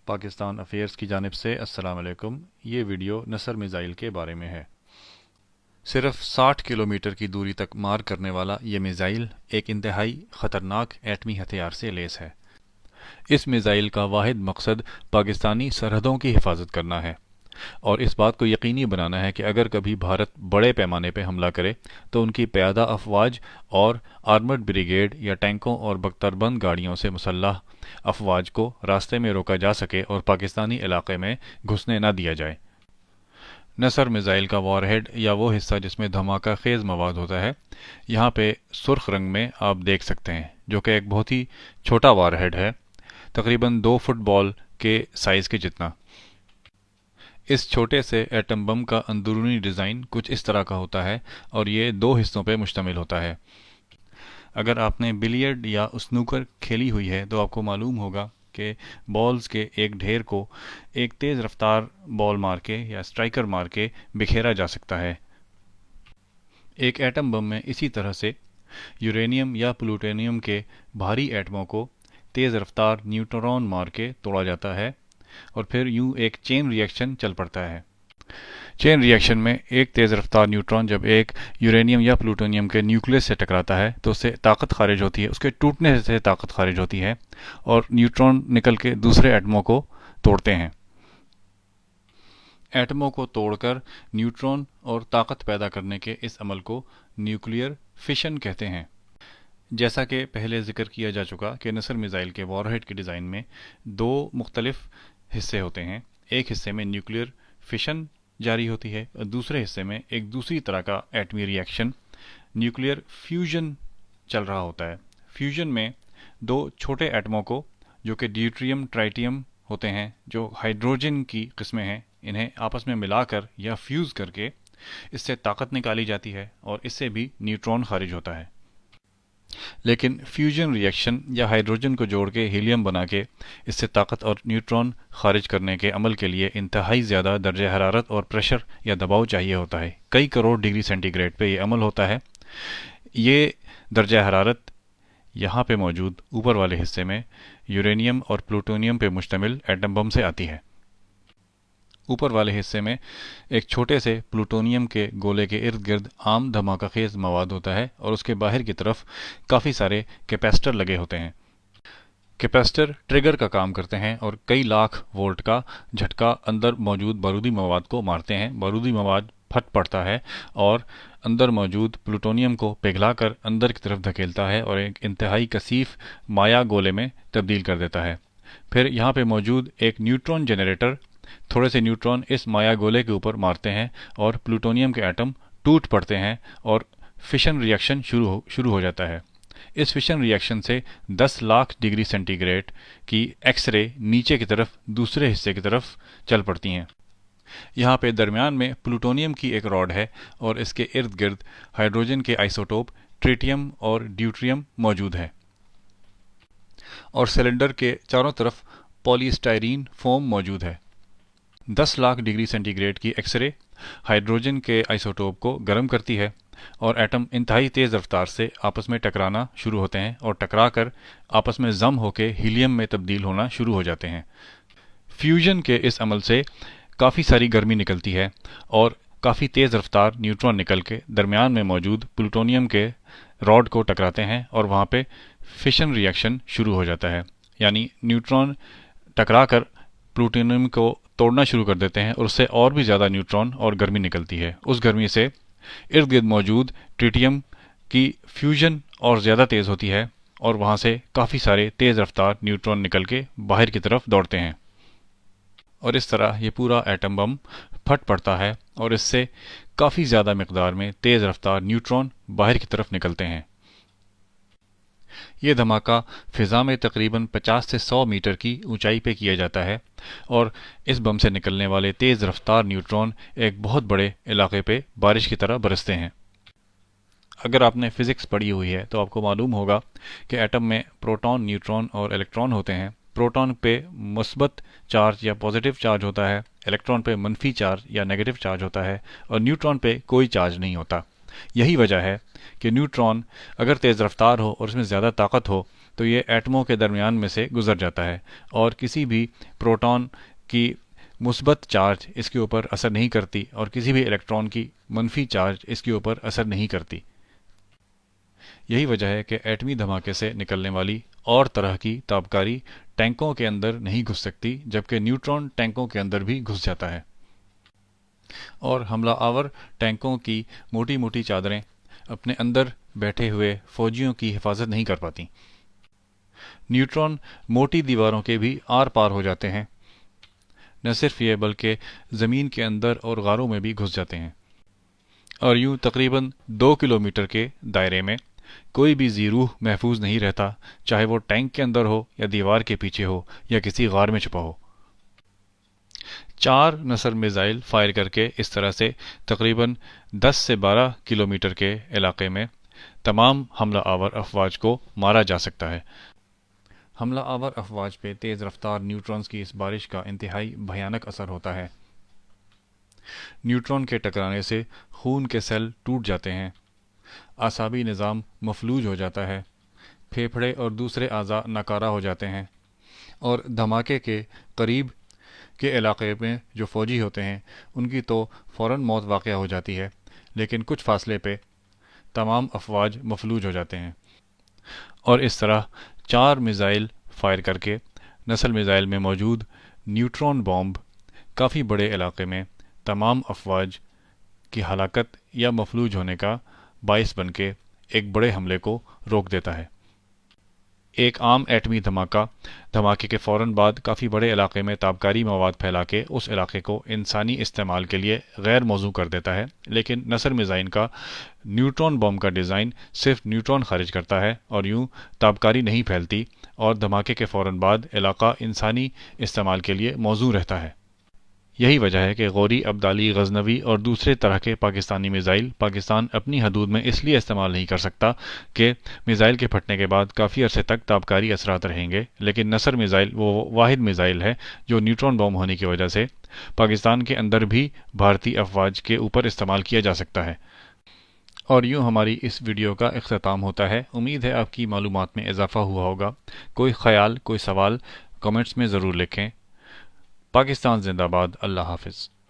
Pakistan affairs کی جانب سے السلام علیکم۔ یہ ویڈیو نصر میزائل کے بارے میں ہے۔ صرف 60 کلومیٹر کی دوری تک مار کرنے والا یہ میزائل ایک انتہائی خطرناک ایٹمی ہتھیار سے لیس ہے۔ اس میزائل کا واحد مقصد پاکستانی سرحدوں کی حفاظت کرنا ہے اور اس بات کو یقینی بنانا ہے کہ اگر کبھی بھارت بڑے پیمانے پہ حملہ کرے تو ان کی پیادہ افواج اور آرمرڈ بریگیڈ یا ٹینکوں اور بختربند گاڑیوں سے مسلح افواج کو راستے میں روکا جا سکے اور پاکستانی علاقے میں گھسنے نہ دیا جائے۔ نصر میزائل کا وار ہیڈ یا وہ حصہ جس میں دھماکہ خیز مواد ہوتا ہے، یہاں پہ سرخ رنگ میں آپ دیکھ سکتے ہیں، جو کہ ایک بہت ہی چھوٹا وار ہیڈ ہے، تقریباً 2 فٹ بال کے سائز کے جتنا۔ اس چھوٹے سے ایٹم بم کا اندرونی ڈیزائن کچھ اس طرح کا ہوتا ہے اور یہ 2 حصوں پہ مشتمل ہوتا ہے۔ اگر آپ نے بلیئرڈ یا اسنوکر کھیلی ہوئی ہے تو آپ کو معلوم ہوگا کہ بالز کے ایک ڈھیر کو ایک تیز رفتار بال مار کے یا اسٹرائکر مار کے بکھیرا جا سکتا ہے۔ ایک ایٹم بم میں اسی طرح سے یورینیم یا پلوٹونیم کے بھاری ایٹموں کو تیز رفتار نیوٹرون مار کے توڑا جاتا ہے اور پھر یوں ایک چین ری ایکشن چل پڑتا ہے۔ چین ری ایکشن میں ایک تیز رفتار نیوٹرون جب ایک یورینیم یا پلوٹونیم کے نیوکلیس سے ٹکراتا ہے تو اس سے طاقت خارج ہوتی ہے، اس کے ٹوٹنے سے طاقت خارج ہوتی ہے اور نیوٹرون نکل کے دوسرے ایٹموں کو توڑتے ہیں۔ ایٹموں کو توڑ کر نیوٹرون اور طاقت پیدا کرنے کے اس عمل کو نیوکلیئر فشن کہتے ہیں۔ جیسا کہ پہلے ذکر کیا جا چکا کہ نصر میزائل کے وار ہیڈ کے ڈیزائن میں 2 مختلف حصے ہوتے ہیں۔ ایک حصے میں نیوکلیئر فشن جاری ہوتی ہے اور دوسرے حصے میں ایک دوسری طرح کا ایٹمی ری ایکشن نیوکلیئر فیوژن چل رہا ہوتا ہے۔ فیوژن میں 2 چھوٹے ایٹموں کو جو کہ ڈیوٹریم ٹرائٹیم ہوتے ہیں، جو ہائیڈروجن کی قسمیں ہیں، انہیں آپس میں ملا کر یا فیوز کر کے اس سے طاقت نکالی جاتی ہے اور اس سے بھی نیوٹرون خارج ہوتا ہے۔ لیکن فیوژن ری ایکشن یا ہائیڈروجن کو جوڑ کے ہیلیم بنا کے اس سے طاقت اور نیوٹرون خارج کرنے کے عمل کے لیے انتہائی زیادہ درجہ حرارت اور پریشر یا دباؤ چاہیے ہوتا ہے۔ کئی کروڑ ڈگری سینٹی گریڈ پہ یہ عمل ہوتا ہے۔ یہ درجہ حرارت یہاں پہ موجود اوپر والے حصے میں یورینیم اور پلوٹونیم پہ مشتمل ایٹم بم سے آتی ہے۔ اوپر والے حصے میں ایک چھوٹے سے پلوٹونیم کے گولے کے ارد گرد عام دھماکہ خیز مواد ہوتا ہے اور اس کے باہر کی طرف کافی سارے کیپیسٹر لگے ہوتے ہیں۔ کیپیسٹر ٹریگر کا کام کرتے ہیں اور کئی لاکھ وولٹ کا جھٹکا اندر موجود بارودی مواد کو مارتے ہیں۔ بارودی مواد پھٹ پڑتا ہے اور اندر موجود پلوٹونیم کو پگھلا کر اندر کی طرف دھکیلتا ہے اور ایک انتہائی کثیف مایا گولے میں تبدیل کر دیتا ہے۔ پھر یہاں پہ موجود ایک نیوٹرون جنریٹر تھوڑے سے نیوٹرون اس مایا گولے کے اوپر مارتے ہیں اور پلوٹونیم کے ایٹم ٹوٹ پڑتے ہیں اور فشن ری ایکشن شروع ہو جاتا ہے۔ اس فشن ری ایکشن سے 10 لاکھ ڈگری سینٹی گریڈ کی ایکس رے نیچے کی طرف دوسرے حصے کی طرف چل پڑتی ہیں۔ یہاں پہ درمیان میں پلوٹونیم کی ایک راڈ ہے اور اس کے ارد گرد ہائیڈروجن کے آئسوٹوپ ٹریٹیم اور ڈیوٹریم موجود ہے اور سلنڈر کے چاروں طرف پولی اسٹائرین فوم موجود ہے۔ 10 لاکھ ڈگری سینٹی گریڈ کی ایکس رے ہائیڈروجن کے آئسوٹوپ کو گرم کرتی ہے اور ایٹم انتہائی تیز رفتار سے آپس میں ٹکرانا شروع ہوتے ہیں اور ٹکرا کر آپس میں ضم ہو کے ہیلیم میں تبدیل ہونا شروع ہو جاتے ہیں۔ فیوژن کے اس عمل سے کافی ساری گرمی نکلتی ہے اور کافی تیز رفتار نیوٹرون نکل کے درمیان میں موجود پلوٹونیم کے راڈ کو ٹکراتے ہیں اور وہاں پہ فشن ری ایکشن شروع ہو جاتا ہے، یعنی نیوٹرون ٹکرا کر پلوٹونیم کو توڑنا شروع کر دیتے ہیں اور اس سے اور بھی زیادہ نیوٹرون اور گرمی نکلتی ہے۔ اس گرمی سے ارد گرد موجود ٹریٹیم کی فیوژن اور زیادہ تیز ہوتی ہے اور وہاں سے کافی سارے تیز رفتار نیوٹرون نکل کے باہر کی طرف دوڑتے ہیں اور اس طرح یہ پورا ایٹم بم پھٹ پڑتا ہے اور اس سے کافی زیادہ مقدار میں تیز رفتار نیوٹرون باہر کی طرف نکلتے ہیں۔ یہ دھماکہ فضا میں تقریباً 50 سے 100 میٹر کی اونچائی پہ کیا جاتا ہے اور اس بم سے نکلنے والے تیز رفتار نیوٹرون ایک بہت بڑے علاقے پہ بارش کی طرح برستے ہیں۔ اگر آپ نے فزکس پڑھی ہوئی ہے تو آپ کو معلوم ہوگا کہ ایٹم میں پروٹون، نیوٹرون اور الیکٹران ہوتے ہیں۔ پروٹون پہ مثبت چارج یا پازیٹیو چارج ہوتا ہے، الیکٹران پہ منفی چارج یا نیگیٹو چارج ہوتا ہے اور نیوٹرون پہ کوئی چارج نہیں ہوتا۔ یہی وجہ ہے کہ نیوٹرون اگر تیز رفتار ہو اور اس میں زیادہ طاقت ہو تو یہ ایٹموں کے درمیان میں سے گزر جاتا ہے اور کسی بھی پروٹون کی مثبت چارج اس کے اوپر اثر نہیں کرتی اور کسی بھی الیکٹران کی منفی چارج اس کے اوپر اثر نہیں کرتی۔ یہی وجہ ہے کہ ایٹمی دھماکے سے نکلنے والی اور طرح کی تابکاری ٹینکوں کے اندر نہیں گھس سکتی، جبکہ نیوٹرون ٹینکوں کے اندر بھی گھس جاتا ہے اور حملہ آور ٹینکوں کی موٹی موٹی چادریں اپنے اندر بیٹھے ہوئے فوجیوں کی حفاظت نہیں کر پاتی۔ نیوٹرون موٹی دیواروں کے بھی آر پار ہو جاتے ہیں۔ نہ صرف یہ بلکہ زمین کے اندر اور غاروں میں بھی گھس جاتے ہیں اور یوں تقریباً 2 کلومیٹر کے دائرے میں کوئی بھی ذی روح محفوظ نہیں رہتا، چاہے وہ ٹینک کے اندر ہو یا دیوار کے پیچھے ہو یا کسی غار میں چھپا ہو۔ 4 نصر میزائل فائر کر کے اس طرح سے تقریباً 10 سے 12 کلومیٹر کے علاقے میں تمام حملہ آور افواج کو مارا جا سکتا ہے۔ حملہ آور افواج پہ تیز رفتار نیوٹرونز کی اس بارش کا انتہائی بھیانک اثر ہوتا ہے۔ نیوٹرون کے ٹکرانے سے خون کے سیل ٹوٹ جاتے ہیں، اعصابی نظام مفلوج ہو جاتا ہے، پھیپھڑے اور دوسرے اعضاء ناکارہ ہو جاتے ہیں اور دھماکے کے قریب کے علاقے میں جو فوجی ہوتے ہیں ان کی تو فوراً موت واقع ہو جاتی ہے، لیکن کچھ فاصلے پہ تمام افواج مفلوج ہو جاتے ہیں اور اس طرح 4 میزائل فائر کر کے نسل میزائل میں موجود نیوٹرون بامب کافی بڑے علاقے میں تمام افواج کی ہلاکت یا مفلوج ہونے کا باعث بن کے ایک بڑے حملے کو روک دیتا ہے۔ ایک عام ایٹمی دھماکے کے فوراً بعد کافی بڑے علاقے میں تابکاری مواد پھیلا کے اس علاقے کو انسانی استعمال کے لیے غیر موزوں کر دیتا ہے، لیکن نصر میزائل کا نیوٹرون بم کا ڈیزائن صرف نیوٹرون خارج کرتا ہے اور یوں تابکاری نہیں پھیلتی اور دھماکے کے فوراً بعد علاقہ انسانی استعمال کے لیے موزوں رہتا ہے۔ یہی وجہ ہے کہ غوری، ابدالی، غزنوی اور دوسرے طرح کے پاکستانی میزائل پاکستان اپنی حدود میں اس لیے استعمال نہیں کر سکتا کہ میزائل کے پھٹنے کے بعد کافی عرصے تک تابکاری اثرات رہیں گے، لیکن نصر میزائل وہ واحد میزائل ہے جو نیوٹرون بم ہونے کی وجہ سے پاکستان کے اندر بھی بھارتی افواج کے اوپر استعمال کیا جا سکتا ہے۔ اور یوں ہماری اس ویڈیو کا اختتام ہوتا ہے۔ امید ہے آپ کی معلومات میں اضافہ ہوا ہوگا۔ کوئی خیال، کوئی سوال کمنٹس میں ضرور لکھیں۔ پاکستان زندہ باد۔ اللہ حافظ۔